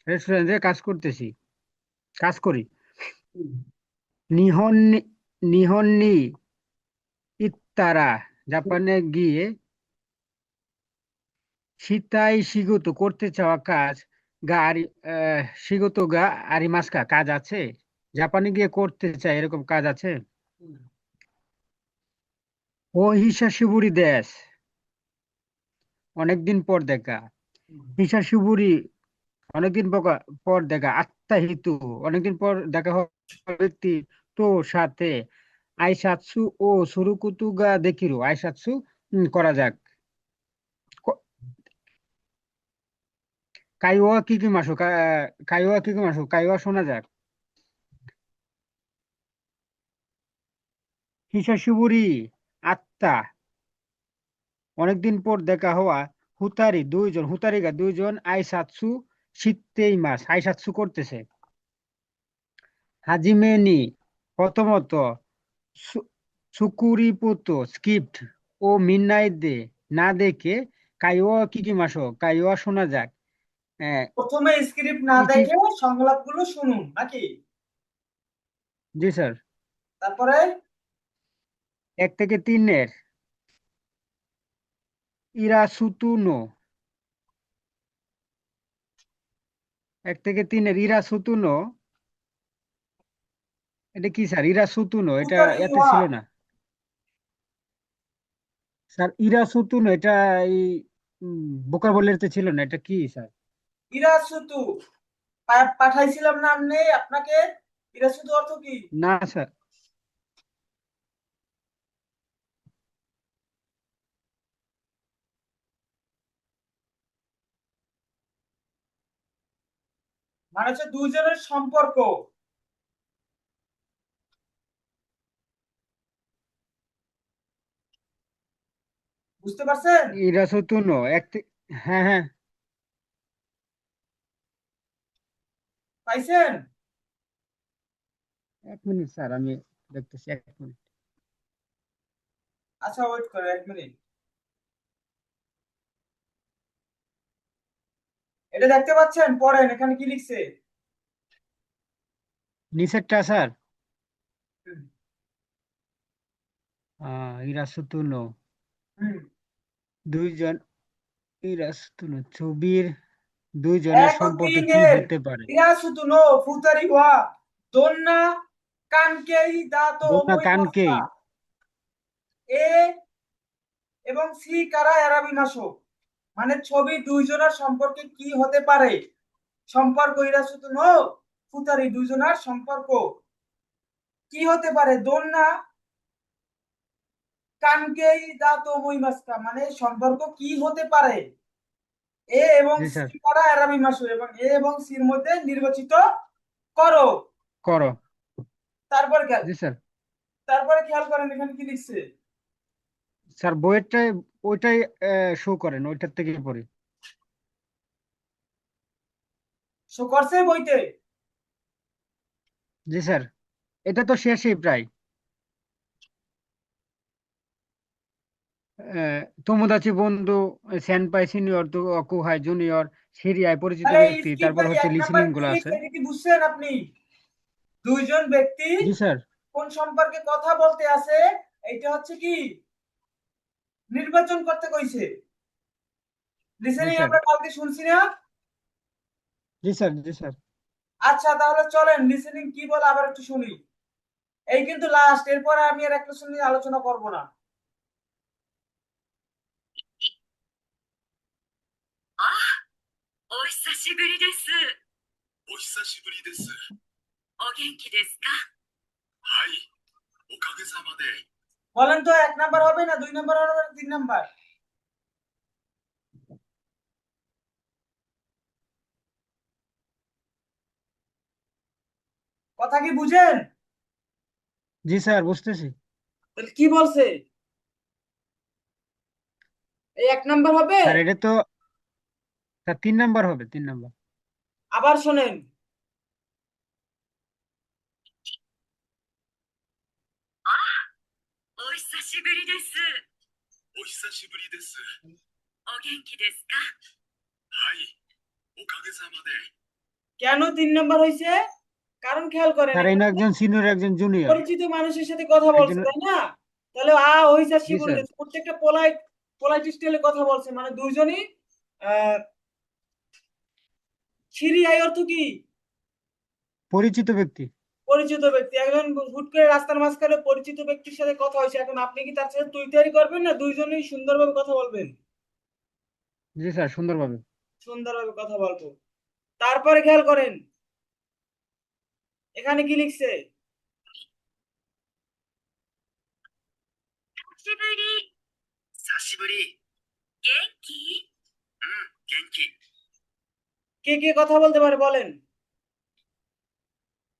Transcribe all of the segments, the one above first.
রেস্টুরেন্টে কাজ করতেছি, কাজ করি। うん日本に行ったら、জাপানে গিয়ে শিতাই শিগুতো করতে চাওয়া কাজ গা আরি শিগুতো গা আরি মাস্কা কাজ আছে? জাপানে গিয়ে করতে চাই এরকম কাজ আছে? うん ও হিসাশিবুরি দেশ, অনেকদিন পর দেখা। うん হিসাশিবুরি, অনেকদিন পর দেখা। আত্মা হিতু, অনেকদিন পর দেখা হওয়া ব্যক্তি তো সাথে আইসাৎসু ও সুরুকুতু গা দেখিরো আইসাৎসু করা যাক। ক- কাইওয়া কিকি মাসো কাইওয়া কিকি মাসো কাইওয়া শোনা যাক। হিসাশিবুরি আত্মা, অনেকদিন পর দেখা হওয়া। হুতারিগা দুইজন আইসাৎসু শীতেই মাস আইসাৎসু করতেছে। হাজিমে নি প্রথমত সু- সুকুরিপুতো স্ক্রিপ্ট ও মিডনাইট ডে না দেখে কাইওয়া কিকি মাসো কাইওয়া শোনা যাক। আহ, প্রথমে স্ক্রিপ্ট না ইচি, দেখে সংলাপগুলো শুনুন নাকি? জি স্যার। তারপরে 1 থেকে 3 ইরাসুতুনো, 1 থেকে 3 ইরাসুতুনো, এটা কি স্যার? ইরাসুতুনো এটা ফুতারি এতে ওয়া ছিল না স্যার। ইরাসুতুনো এটা এই ভোকাবুলারিতে ছিল না, এটা কি স্যার? ইরাসুতু পাঠাইছিলাম না আপনি আপনাকে? ইরাসুতু অর্থ কি? না স্যার। মানে হচ্ছে দুইজনের সম্পর্ক। বুঝতে পারছেন? ইরাসুতুনো হ্যাঁ হ্যাঁ। পাইছেন? 1 মিনিট স্যার, আমি দেখতেছি, 1 মিনিট। আচ্ছা, ওয়েট করে 1 মিনিট। এটা দেখতে পাচ্ছেন? পড়েন, এখানে কি লিখছে? নিচেরটা স্যার? হুম ইরাসুতুনো হুম। দুইজন, ইরাসুতুনো ছবির দুইজনের সম্পর্কে কি 1 ও 3 হতে পারে? ইরাসুতু নো ফুতারি ওয়া দোন্না কানকেই দাতো দোনা কানকেই। ওমোইমাস্কা। এ এবং সি কারা এরাবি মাসো, মানে ছবি দুইজনের সম্পর্কে কি হতে পারে? সম্পর্ক ইরাসুতু নো ফুতারি দুইজনের সম্পর্ক কি হতে পারে? দোন্না কানকেই দাতো ওমোইমাস্কা, মানে সম্পর্ক কি হতে পারে? এ এবং জি স্যার। সি কারা এরাবি মাসো, এবং এ এবং সির মধ্যে নির্বাচিত করো। করো। তারপর জি স্যার। তারপরে খেয়াল করেন এখানে কি লিখছে। স্যার বইয়েরটাই, ওইটাই শো করেন, ওইটার থেকে পড়ি। শো করছে বইতে? জি স্যার, এটা তো শেষই প্রায়। তোমোদাচি বন্ধু, সেনপাই সিনিয়র তো অকুহাই জুনিয়র, সিরিয়ায় পরিচিত তাহলে ব্যক্তি, স্কিপ তারপর বাই হচ্ছে 1 নাম্বার লিসেনিং কি গুলো আছে। লিখছে এটা কি বুঝছেন আপনি? দুইজন ব্যক্তি জি স্যার। কোন সম্পর্কে কথা বলতে আছে, এইটা হচ্ছে কি নির্বাচন করতে কইছে। জি লিসেনিং স্যার। আমরা কালকে শুনছি না? জি স্যার। জি স্যার। আচ্ছা, তাহলে চলেন লিসেনিং কি বলে আবার একটু শুনি। এই কিন্তু লাস্ট, এরপরে আমি আর একটা নিয়ে আলোচনা করব না। あ、お久しぶりです。お久しぶりです。お元気ですか？はい、おかげさまで。বলেন তো, 1 নাম্বার হবে না 2 নাম্বার হবে না 3 নাম্বার? কথা কি বুঝেন? জি স্যার, বুঝতেছি। তাহলে কি বলছে? এই 1 নাম্বার হবে? স্যার এটা তো, স্যার 3 নাম্বার হবে, 3 নাম্বার। আবার শোনেন।あ、お久しぶりです。お久しぶりです。お元気ですか？はい、おかげさまで。কেন 3 নাম্বার হয়েছে? কারণ খেয়াল করেন, স্যার, এখানে একজন সিনিয়র একজন জুনিয়র। পরিচিত মানুষের সাথে কথা বলছে, একজন, তাই না? তাহলে হইছে জি স্যার, প্রত্যেকটা পোলাইট পোলাইট স্টাইলে কথা বলছে, মানে দুইজনই আহ সিরি আই অর্থ কি? পরিচিত ব্যক্তি। পরিচিত ব্যক্তি। একজন হুট করে রাস্তার মাঝখানে পরিচিত ব্যক্তির সাথে কথা হয়েছে, এখন আপনি কি তার সাথে তুই তারি করবেন, না দুইজনেই সুন্দরভাবে কথা বলবেন? জি স্যার, সুন্দরভাবে। সুন্দরভাবে কথা বলবো। তারপরে খেয়াল করেন, এখানে কি লিখছে? 久しぶり。久しぶり。元気？うん、元気。কে কে কথা বলতে পারে বলেন?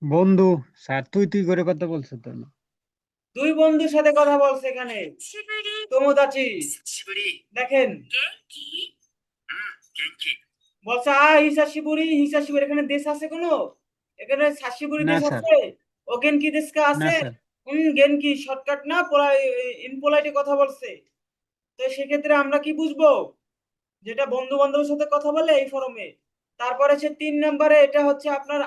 বন্ধু। স্যার, তুই তুই করে কথা বলছো তো না? দুই বন্ধুর সাথে কথা বলছে এখানে। 久しぶり。 তোমোদাচি। 久しぶり。 দেখেন, 元気？うん、元気。 বলছে হিসাশিবুরি হিসাশিবুরি, এখানে দেশ আছে কোনো? এখানে সাশিবুরি না দেশ স্যার। আছে? ওগেন কি দেশকা না আছে? স্যার। গেন কি শর্টকাট না, ইনপোলাইটে কথা বলছে। তো সেক্ষেত্রে আমরা কি বুঝবো? যেটা বন্ধু বান্ধবের সাথে কথা বলে এই ফরমে। তারপরে হচ্ছে 3 নম্বরে, এটা হচ্ছে আপনার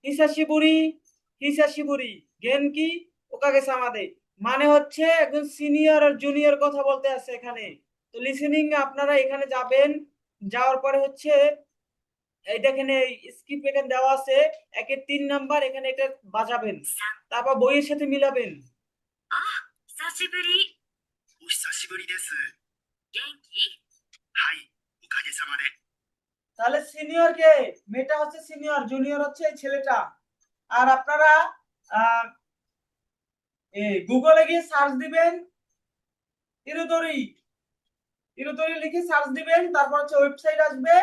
হিসাশিবুরি হিসাশিবুরি গেন কি ওকাগে সামাদে, মানে হচ্ছে একজন সিনিয়র আর জুনিয়র কথা বলতে আছে এখানে। তো লিসেনিং আপনারা এখানে যাবেন, যাওয়ার পরে হচ্ছে এই দেখেন, এই স্কিপ এখানে দেওয়া আছে, 1-3 নাম্বার, এখানে এটা বাজাবেন, তারপর বইয়ের সাথে মিলাবেন। あ、久しぶり。お久しぶりです。元気？はい、おかげさまで。 তাহলে সিনিয়র কে? মেয়েটা হচ্ছে সিনিয়র, জুনিয়র হচ্ছে এই ছেলেটা। আর আপনারা আহ গুগলে গিয়ে সার্চ দিবেন ইরুদরি, ইরুদরি লিখে সার্চ দিবেন, তারপর হচ্ছে ওয়েবসাইট আসবে।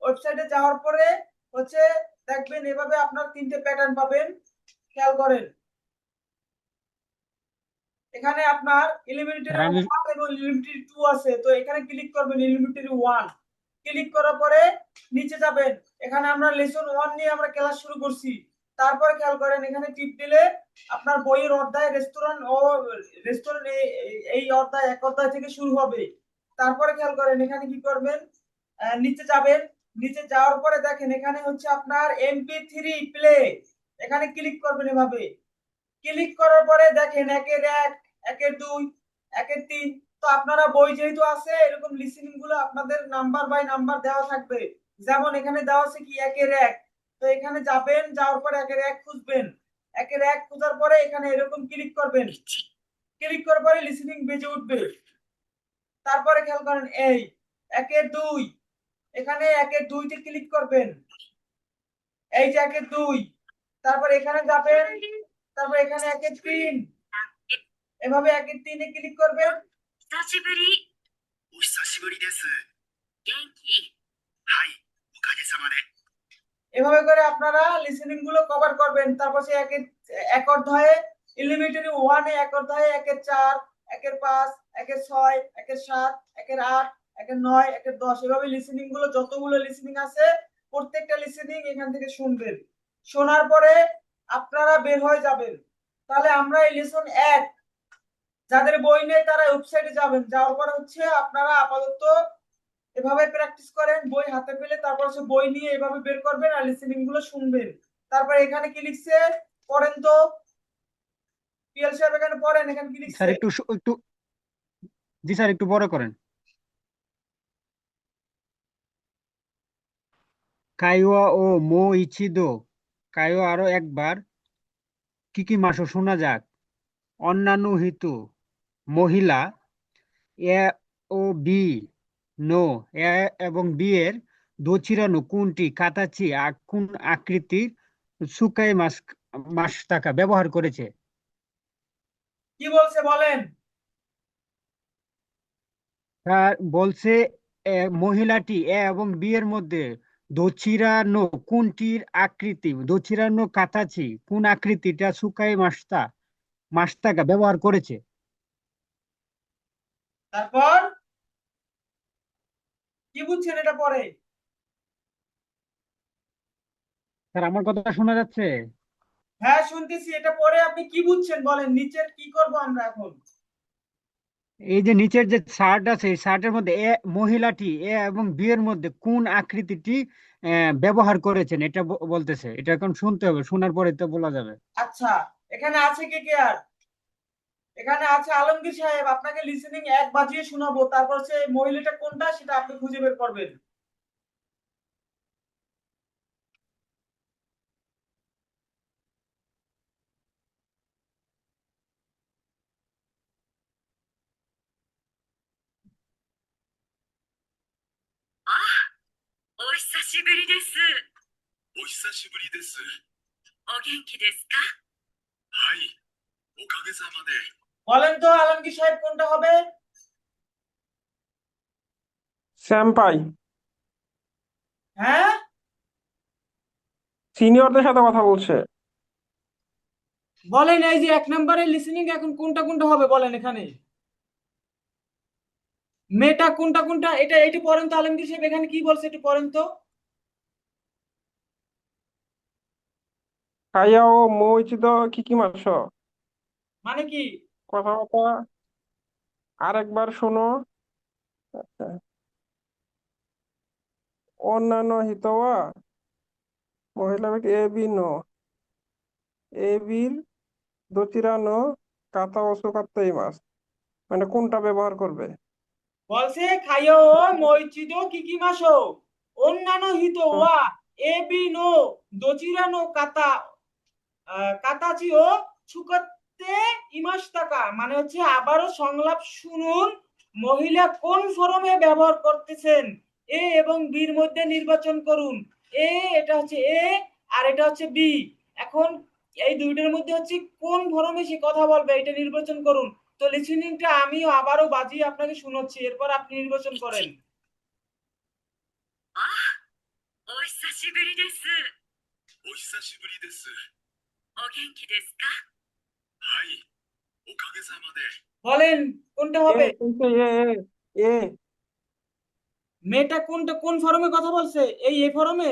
ওয়েবসাইটে যাওয়ার পরে হচ্ছে দেখবেন এভাবে আপনার 3টে প্যাটার্ন পাবেন। খেয়াল করেন, এখানে আপনার এলিমেন্টারি স্যার, আমি 1 এবং এলিমেন্টারি 2 আছে, তো এখানে ক্লিক করবেন এলিমেন্টারি 1। ক্লিক করার পরে নিচে যাবেন, এখানে আমরা লেসন 1 নিয়ে আমরা ক্লাস শুরু করছি। তারপরে খেয়াল করেন, এখানে টিপ দিলে আপনার বইয়ের অধ্যায় রেস্টুরেন্ট ও রেস্টুরেন্ট এই অধ্যায়, এক অধ্যায় থেকে শুরু হবে। তারপরে খেয়াল করেন, এখানে কি করবেন, নিচে যাবেন। নিচে যাওয়ার পরে দেখেন এখানে হচ্ছে আপনার MP3 প্লে, এখানে ক্লিক করবেন এভাবে। ক্লিক করার পরে দেখেন 1-1, 1-2, 1-3। তো আপনারা বই যেহেতু আছে, এরকম লিসেনিং গুলো আপনাদের নাম্বার বাই নাম্বার দেওয়া থাকবে। যেমন এখানে দেওয়া আছে কি 1-1, তো এখানে যাবেন, যাওয়ার পরে 1-1 খুঁজবেন। 1-1 খোঁজার পরে এখানে এরকম ক্লিক করবেন। ক্লিক করার পরে লিসেনিং বেজে উঠবে। তারপরে খেয়াল করেন, এই 1-2, এখানে 1-2 তে ক্লিক করবেন। এই যে 1-2, তারপর এখানে যাবেন, তারপর এখানে 1-3, এভাবে 1-3 এ ক্লিক করবেন। 久しぶり。お久しぶりです。元気？はい、おかげさまで。 এভাবে করে আপনারা লিসেনিং গুলো কভার করবেন। তারপর সে এক অধ্যায়ে এলিমেন্টারি 1 এ, এক অধ্যায়ে 1-4, 1-5, 1-6, 1-7, 1-8, 1-9, 1-10, এভাবে লিসেনিং গুলো যতগুলো লিসেনিং আছে প্রত্যেকটা লিসেনিং এখান থেকে শুনবেন। শোনার পরে আপনারা বের হয়ে যাবেন। তাহলে আমরা এই লেসন 1, যাদের বই নেই তারা ওয়েবসাইটে যাবেন, যাওয়ার পরে হচ্ছে আপনারা আপাতত এভাবে প্র্যাকটিস করেন, বই হাতে পেলে তারপর হচ্ছে বই নিয়ে এভাবে বের করবেন আর লিসেনিং গুলো শুনবেন। তারপর এখানে কি লিখছে পড়েন তো, পিএল সাহেব এখানে পড়েন, এখানে কি স্যার, লিখছে? একটু, জি স্যার, একটু বড় করেন। কাইওয়া ও মো ইচিদো। কাইও আরো একবার। কিকি মাসো শোনা যাক। অন্যান্য হিতু। মহিলা। এ ও বি। নো। এ এবং বি এর দোচিরানো কোনটি কাতাচি কোন আকৃতির সুকাই মাস্টাকা ব্যবহার করেছে? কি বলছে বলেন? তার বলছে, মহিলাটি এ এবং বি এর মধ্যে দোচিরানো কোনটির আকৃতি, দোচিরানো কাতাচি কোন আকৃতিটা সুকাই মাস্তাকা ব্যবহার করেছে? তারপর কি বুঝছেন এটা পরে? স্যার, আমার কথা শোনা যাচ্ছে? হ্যাঁ শুনতেছি, এটা পরে আপনি কি বুঝছেন বলেন, নিচের কি করব আমরা এখন? এই যে নিচের যে শার্ট আছে এই শার্টের মধ্যে মহিলাটি এ এবং বি এর মধ্যে কোন আকৃতিটি ব্যবহার করেছেন এটা বলতেছে। এটা এখন শুনতে হবে, শোনার পরে তো বলা যাবে। আচ্ছা, এখানে আছে কে কে আর? এখানে আছে আলমগীর সাহেব, আপনাকে লিসেনিং এক বাজিয়ে শোনাবো, তারপর সে মহিলাটা কোনটা সেটা আপনি খুঁজে বের করবেন।お久しぶりです。お久しぶりです。お元気ですか？はい、おかげさまで。বলেন তো আলমগীর সাহেব কোনটা হবে? স্যাম্পাই। হ্যাঁ, সিনিয়রদের সাথে কথা বলছে। বলেন এই যে 1 নম্বরের লিসেনিং এখন কোনটা কোনটা হবে বলেন এখানে। মেয়েটা কোনটা কোনটা, এটা পড়েন তো আলমগীর সাহেব, এখানে কি বলছে একটু পড়েন তো। খাইয়াও মইচিদ কিকি মাস। মানে কি? কথাবার্তা আরেকবার শোনো। অন্যান্য হিতওয়া মহিলা ব্যক্তি এ বি নো এ বির দোচিরানো কাতা অসু কাত্তাই মাস, মানে কোনটা ব্যবহার করবে? বলছে খাইও মইচিদো কিকি মাসো অন্যান্য হিত হুম, ওয়া এবি নো দোচিরা নো কাতা কাতাচি ও ছুকাতে ইমাস টাকা, মানে হচ্ছে আবারও সংলাপ শুনুন, মহিলা কোন ফরমে ব্যবহার করতেছেন, এ এবং বির মধ্যে নির্বাচন করুন। এটা হচ্ছে এ আর এটা হচ্ছে বি। এখন এই দুইটার মধ্যে হচ্ছে কোন ফরমে সে কথা বলবে এটা নির্বাচন করুন। তো লিসেনিংটা আমি আবারও বাজিয়ে আপনাকে শোনাচ্ছি, এরপর আপনি নির্বাচন করেন। あ、お久しぶりです。お久しぶりです。お元気ですか？はい、おかげさまで。 বলেন কোনটা এ হবে? কিন্তু এ মেয়েটা কোনটা কোন ফরমে কথা বলছে? এ ফরমে।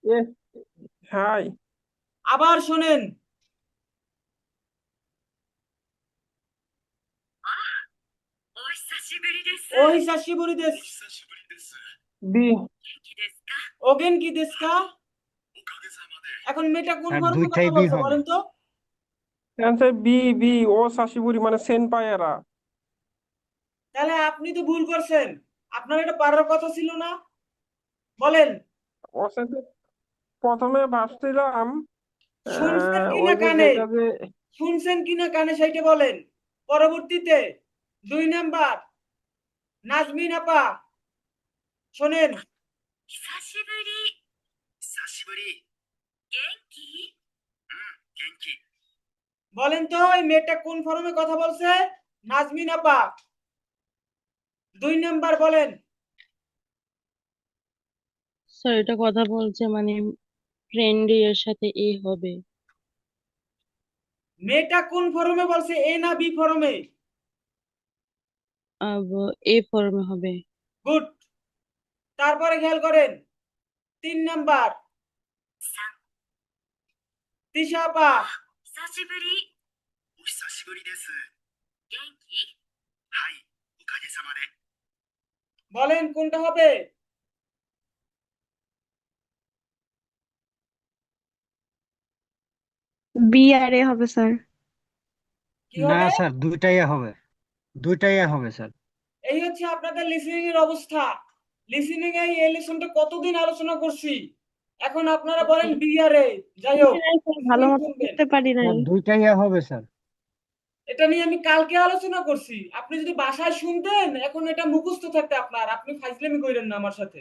এ হাই। আবার শোনেন। あ、お久しぶりです。 ও হিসাশিবুরি お দেশ। 久しぶりです。 বি 元気ですか？ ওগেন কি দেশকা। おかげさまで。 এখন মেয়েটা কোন আর ফর্মে দুইটাই কথা বি বলছে হবে। বলেন তো। অ্যান্সার বি বি ও সাশিবুরি মানে সেনপাইয়েরা। তাহলে আপনি তো ভুল করছেন, আপনার এটা পারার কথা ছিল না। বলেন ওর সাথে প্রথমে ভাবছিলাম শুনছেন ওই কিনা যে কানে, যেটা যে শুনছেন কিনা কানে সেইটা বলেন। পরবর্তীতে 2 নাম্বার নাজমিন আপা, শোনেন। 久しぶり。久しぶり。元気？うん、元気。 বলেন তো এই মেয়েটা কোন ফর্মে কথা বলছে? নাজমিন আপা 2 নাম্বার বলেন। স্যার এটা কথা বলছে মানে ফ্রেন্ড এর সাথে এ হবে। মেয়েটা কোন ফর্মে বলছে, এ না বি ফর্মে? এ ফর্মে হবে। গুড। তারপরে খেয়াল করেন 3 নাম্বার さん、 তিশা আপা। 久しぶり。お久しぶりです。元気？はい、おかげさまで。 বলেন কোনটা হবে? বি আর এ হবে স্যার। কি না হবে? স্যার, দুইটাই হবে, দুইটাই হবে স্যার। এই হচ্ছে আপনাদের লিসেনিং এর অবস্থা। লিসেনিং এই লেসনটা কতদিন আলোচনা করছি, এখন আপনারা বলেন বি আর এ। যাই হোক, নাই স্যার, ভালো লিসেনিং মতো শুনবেন। বুঝতে পারি নাই। স্যার দুইটাই হবে স্যার। এটা নিয়ে আমি কালকে আলোচনা করছি, আপনি যদি বাসায় শুনতেন এখন এটা মুখস্থ থাকতে আপনার, আপনি ফাইজলামি কইরেন না আমার সাথে।